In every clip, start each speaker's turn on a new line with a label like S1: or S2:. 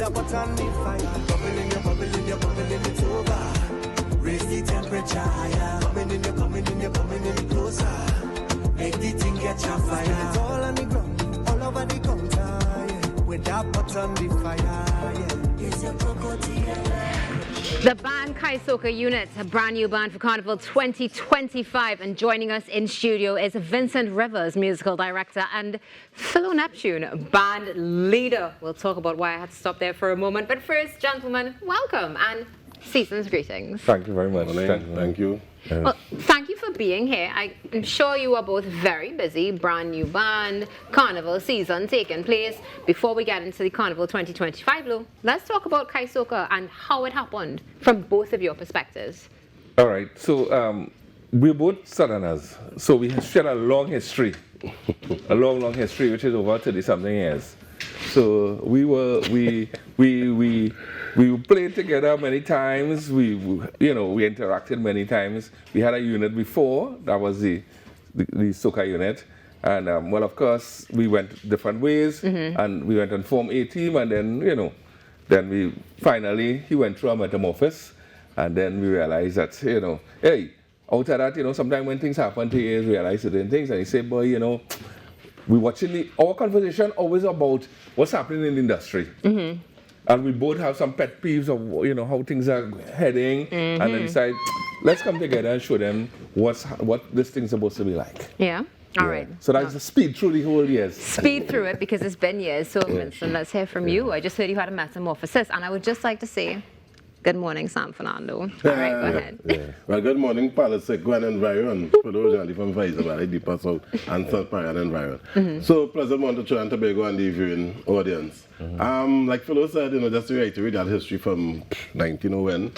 S1: a pot on the fire. Bubbling, you're bubbling, you're bubbling, it's over. Raise the temperature higher. Coming in, you're coming in, you're coming in closer. Make the thing catch a fire. It's all on the ground, all over the counter, yeah. With that pot on the fire, yeah. It's a crocodile.
S2: The band Kaisoca Unit, a brand new band for Carnival 2025, and joining us in studio is Vincent Rivers, musical director, and Philo Neptune, band leader. We'll talk about why I had to stop there for a moment, but first, gentlemen, welcome and season's greetings.
S3: Thank you very much. Thank you.
S2: Well, thank you for being here. I'm sure you are both very busy, brand new band, Carnival season taking place. Before we get into the Carnival 2025, Lou, let's talk about Kaisoca and how it happened from both of your perspectives.
S3: All right, so we're both Southerners, so we share a long history, a long history, which is over 30-something years. So we played together many times. We interacted many times. We had a unit before that was the Soca Unit, and well, of course, we went different ways, and we went and formed a team, and then then we finally he went through a metamorphosis, and then we realized that hey, out of that sometimes when things happen to you, you realize certain things, and you say, boy, we watching our conversation always about what's happening in the industry. And we both have some pet peeves of how things are heading, and then decide, let's come together and show them what this thing's supposed to be like.
S2: Yeah. All right.
S3: So that's the speed through the whole years.
S2: Speed through it because it's been years. So Vincent, let's hear from you. I just heard you had a metamorphosis, and I would just like to say, good morning, Sam Fernando. All right, go ahead.
S4: Well, good morning, Kaiscoa and Byron. For those originally from Vice Valley, Deeper South, and South Park and Byron. So, pleasant to Trinidad and Tobago and the viewing audience. Like Philo said, just to reiterate that history from 1901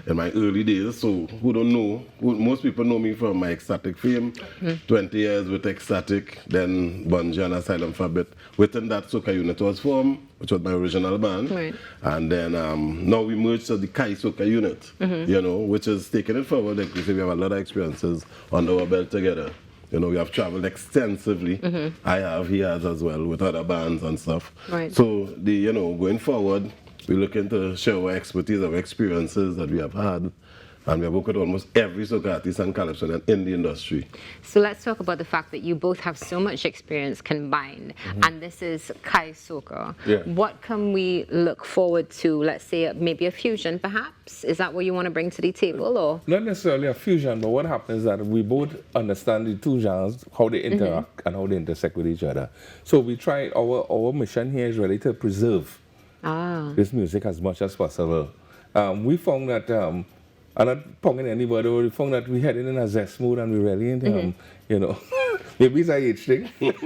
S4: in my early days. So, who don't know, most people know me from my ecstatic fame, 20 years with ecstatic, then Bungie and Asylum for a bit. Within that, Soca Unit was formed, which was my original band. Right. And then now we merged to the Kaisoca Unit, which is taking it forward. Like we say, we have a lot of experiences under our belt together. We have traveled extensively. I have, he has as well, with other bands and stuff. Right. So, going forward, we're looking to share our expertise, our experiences that we have had. And we have worked with almost every soca artist and calypso in the industry.
S2: So let's talk about the fact that you both have so much experience combined, and this is Kaisoca. Yeah. What can we look forward to? Let's say maybe a fusion, perhaps? Is that what you want to bring to the table, or?
S3: Not necessarily a fusion, but what happens is that we both understand the two genres, how they interact and how they intersect with each other. So we try, our mission here is really to preserve this music as much as possible. We found that I'm not pointing anybody, but we found that we had it in a zest mood and we really into, maybe it's a age thing. But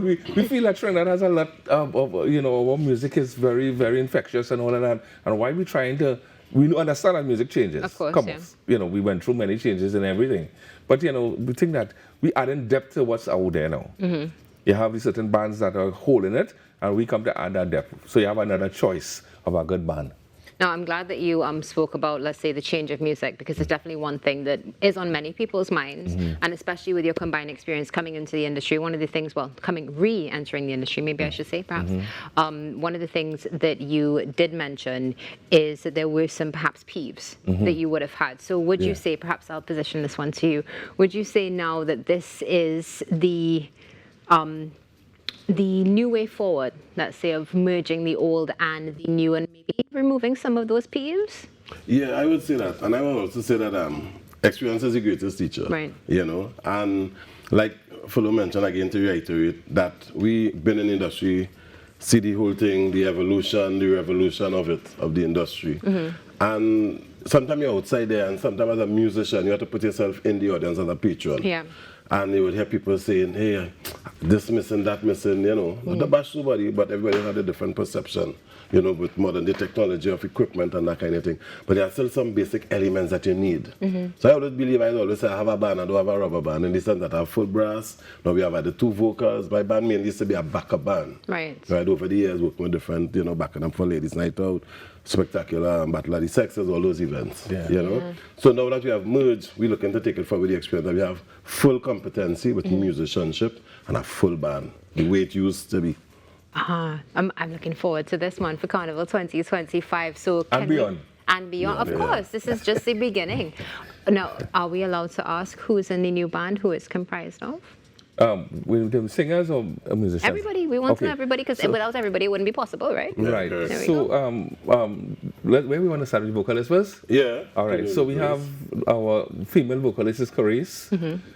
S3: we feel that Trinidad has a lot of, our music is very, very infectious and all of that. And why we trying to, we understand that music changes.
S2: Of course,
S3: we went through many changes and everything. But, we think that we add in depth to what's out there now. You have these certain bands that are holding it, and we come to add that depth. So you have another choice of a good band.
S2: Now, I'm glad that you spoke about, let's say, the change of music, because it's definitely one thing that is on many people's minds, and especially with your combined experience coming into the industry, one of the things, re-entering the industry, maybe I should say, perhaps, one of the things that you did mention is that there were some, perhaps, peeves that you would have had. So would you say, perhaps I'll position this one to you, would you say now that this is the new way forward, let's say, of merging the old and the new and maybe removing some of those peeves?
S4: Yeah, I would say that. And I would also say that experience is the greatest teacher. Right. And like Philo mentioned again, to reiterate, that we've been in the industry, see the whole thing, the evolution, the revolution of the industry. And sometimes you're outside there, and sometimes as a musician, you have to put yourself in the audience as a patron. Yeah. And you would hear people saying, hey, this missing, that missing, not to bash somebody, but everybody had a different perception, with modern day technology of equipment and that kind of thing. But there are still some basic elements that you need. So I always say I have a band, I don't have a rubber band, in the sense that I have full brass. Now we have the two vocals. My band mainly used to be a backup band. Right. Over the years, working with different, backing up for Ladies Night Out, Spectacular, and Battle of the Sexes, all those events. So now that we have merged, we're looking to take it forward with the experience that we have full competency with musicianship and a full band, the way it used to be.
S2: I'm looking forward to this one for Carnival 2025. So
S3: and beyond.
S2: And beyond, of course. This is just the beginning. Now, are we allowed to ask who's in the new band, who it's comprised of?
S3: With the singers or musicians?
S2: Everybody. We want to know everybody, because without everybody, it wouldn't be possible, right?
S3: Right. So, where we want to start with vocalists first?
S4: Yeah.
S3: All right. So we have our female vocalist is Carice.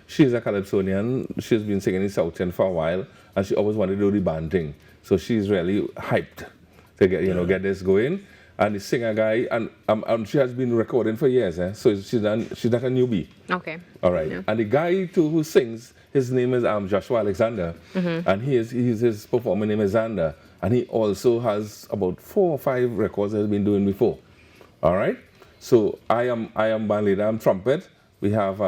S3: She's a Calypsonian. She's been singing in South End for a while, and she always wanted to do the band thing. So she's really hyped to get this going. And the singer guy, and she has been recording for years. So she's not a newbie.
S2: Okay.
S3: All right. Yeah. And the guy too who sings, his name is Joshua Alexander, and his performer name is Xander, and he also has about 4 or 5 records that he's been doing before. All right. So I am band leader. I'm trumpet. We have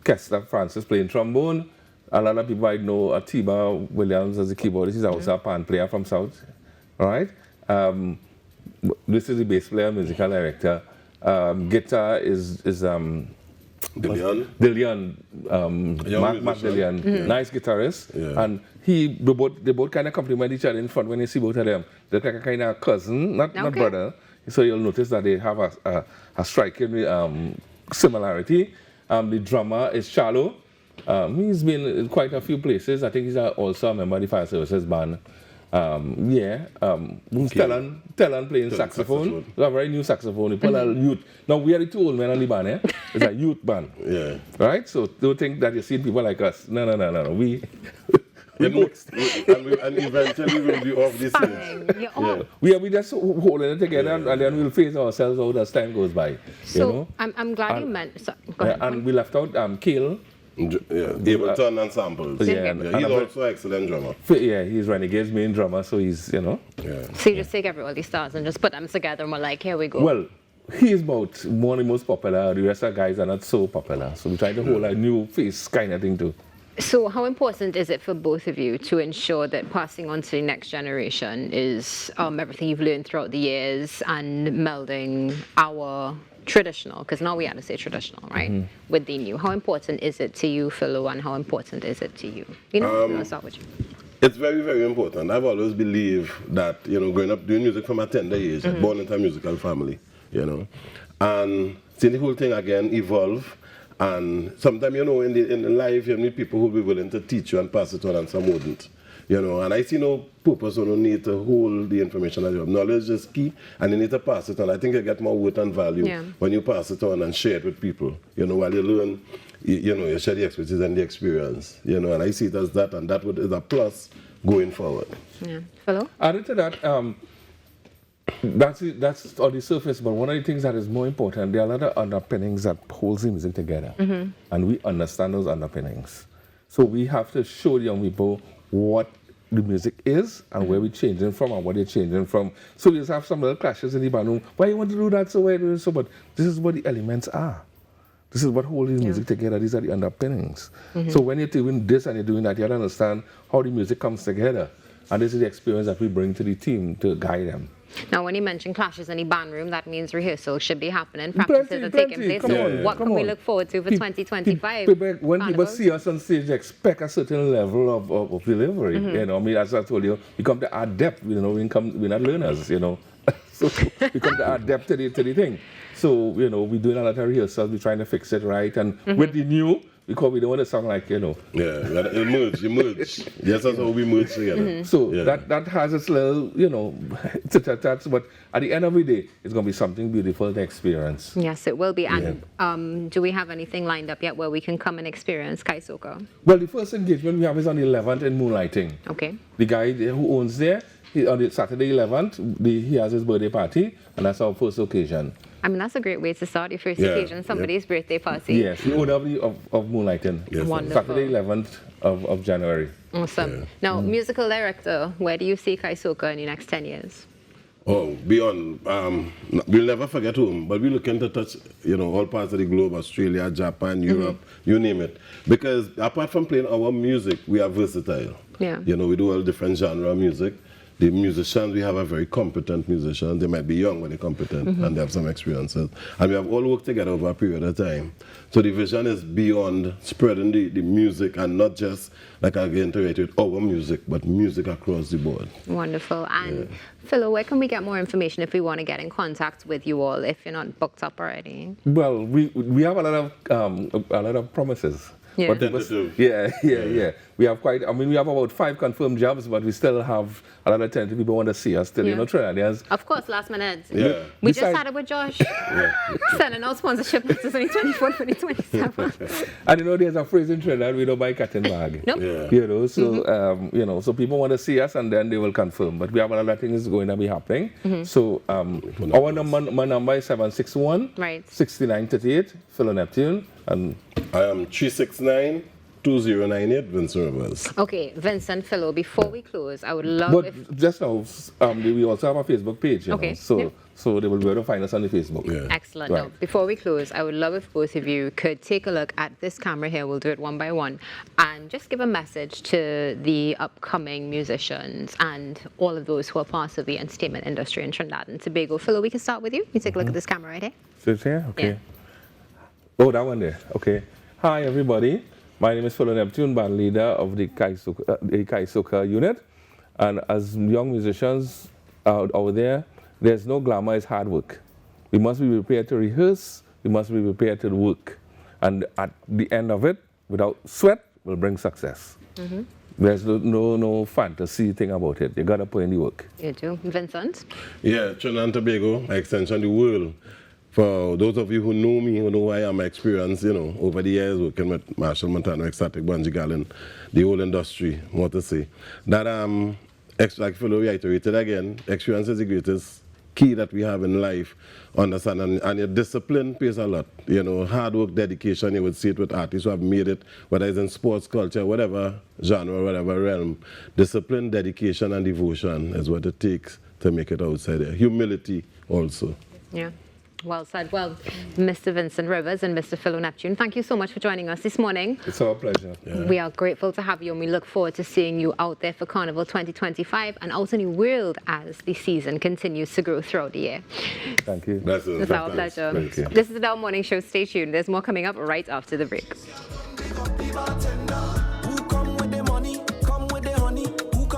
S3: Kester Francis playing trombone. A lot of people I know Atiba Williams as a keyboardist. He's also a pan player from South. All right. This is the bass player, musical director. Guitar is
S4: Dillian.
S3: Matt Dillian, nice guitarist, and they both kind of complement each other in front when you see both of them. They're like a kind of cousin, not brother. So you'll notice that they have a striking similarity. The drummer is Charlo. He's been in quite a few places. I think he's also a member of the Fire Services band. Tellan playing saxophone. It's a very new saxophone. People are youth. Now we are the 2 old men on the band, It's a youth band.
S4: Yeah.
S3: Right? So don't think that you see people like us. No. We
S4: and eventually we'll be off this stage.
S3: We just holding it together, and then we'll phase ourselves out as time goes by.
S2: So I'm glad you meant. Go ahead.
S3: And we left out Kale.
S4: Ableton and samples. He's also an excellent drummer.
S3: He's Renegade's main drummer, so he's, So
S2: you just take all these stars and just put them together and we're like, here we go.
S3: Well, he's about one of the most popular. The rest of the guys are not so popular. So we try to hold a new face kind of thing too.
S2: So how important is it for both of you to ensure that passing on to the next generation is everything you've learned throughout the years and melding our traditional, because now we have to say traditional, right, with the new? How important is it to you, Philo, and how important is it to you? I'll start with you.
S4: It's very, very important. I've always believed that, growing up doing music from a tender age, born into a musical family, and seeing the whole thing again evolve. And sometimes, in life, you meet people who will be willing to teach you and pass it on, and some wouldn't. And I see no purpose or no need to hold the information that you have. Knowledge is key, and you need to pass it on. I think you get more worth and value when you pass it on and share it with people. While you learn, you share the expertise and the experience. And I see it as that, and that is a plus going forward.
S2: Yeah. Philo?
S3: Added to that, that's on the surface, but one of the things that is more important, there are a lot of underpinnings that holds the music together, and we understand those underpinnings. So we have to show young people what the music is and where we're changing from and what they're changing from. So we just have some little clashes in the band room. Why you want to do that? So why do so? But this is what the elements are. This is what holds the music together. These are the underpinnings. So when you're doing this and you're doing that, you have to understand how the music comes together. And this is the experience that we bring to the team to guide them.
S2: Now, when you mention clashes in the band room, that means rehearsals should be happening, practices are taking place. So what can we look forward to for 2025?
S3: When people see us on stage, they expect a certain level of delivery. As I told you, we come to add depth. We're not learners. So we come to add depth to the thing. So we're doing a lot of rehearsals. We're trying to fix it right, and with the new, because we don't want to sound like,
S4: Yeah, you merge. Yes, that's how we merge together.
S3: So that has its little, but at the end of the day, it's going to be something beautiful to experience.
S2: Yes, it will be. And do we have anything lined up yet where we can come and experience Kaisoca?
S3: Well, the first engagement we have is on the 11th in Moonlighting.
S2: Okay.
S3: The guy who owns there, on the Saturday 11th, he has his birthday party, and that's our first occasion.
S2: That's a great way to start your first occasion, somebody's birthday party.
S3: Yes, the owner of Moonlighting.
S4: Yes,
S2: wonderful.
S3: Saturday 11th of January.
S2: Awesome. Now, musical director, where do you see Kaisoca in the next 10 years?
S4: Oh, beyond. We'll never forget home, but we're looking to touch, all parts of the globe, Australia, Japan, Europe, you name it. Because apart from playing our music, we are versatile.
S2: Yeah.
S4: We do all different genre of music. The musicians, we have a very competent musician. They might be young, but they're competent, and they have some experiences. And we have all worked together over a period of time. So the vision is beyond spreading the music, and not just, like I reiterated, our music, but music across the board.
S2: Wonderful. And Philo, where can we get more information if we want to get in contact with you all, if you're not booked up already?
S3: Well, we have a lot of promises.
S2: Yeah.
S3: Yeah. We have we have about 5 confirmed jobs, but we still have a lot of tentative people want to see us still, Trinidadians.
S2: Of course, last minute.
S4: Yeah.
S2: We just had it with Josh. Sending out sponsorship letters on the 24th for the 27th.
S3: And there's a phrase in Trinidad, we don't buy cat and bag.
S2: Nope.
S4: Yeah.
S3: So so people want to see us and then they will confirm. But we have a lot of things going to be happening. So our number is 761 6938, Philo Neptune. And
S4: I am 369-2098, Vincent Rivers.
S2: Okay, Vincent, Philo, before we close, I would love
S3: just now, we also have a Facebook page,
S2: Okay.
S3: So they will be able to find us on the Facebook.
S4: Yeah.
S2: Excellent.
S3: Right.
S2: Now, before we close, I would love if both of you could take a look at this camera here. We'll do it one by one. And just give a message to the upcoming musicians and all of those who are part of the entertainment industry in Trinidad and Tobago. Philo, we can start with you. You take a look at this camera right here.
S3: So it's here? Okay.
S2: Yeah.
S3: Oh, that one there. Okay. Hi, everybody. My name is Philo Neptune, band leader of the Kaisoca Unit. And as young musicians out there, there's no glamour, it's hard work. We must be prepared to rehearse, we must be prepared to work. And at the end of it, without sweat, will bring success. There's no fantasy thing about it. You got to put in the work.
S2: You do. Vincent?
S4: Yeah, Trinidad and Tobago, extension the world. For those of you who know me, who know I am, my experience, over the years working with Marshall Montano, Ecstatic, Bungie Gallon, the whole industry, more to say. That, like Philo reiterated again, experience is the greatest key that we have in life, understand, and your discipline pays a lot. Hard work, dedication, you would see it with artists who have made it, whether it's in sports, culture, whatever genre, whatever realm. Discipline, dedication, and devotion is what it takes to make it outside there. Humility also.
S2: Yeah. Well said. Well, Mr. Vincent Rivers and Mr. Philo Neptune, thank you so much for joining us this morning.
S3: It's our pleasure.
S4: Yeah.
S2: We are grateful to have you, and we look forward to seeing you out there for Carnival 2025 and out in the world as the season continues to grow throughout the year.
S3: Thank you.
S2: It's our pleasure.
S3: Thank you.
S2: This is the Dow Morning Show. Stay tuned. There's more coming up right after the break.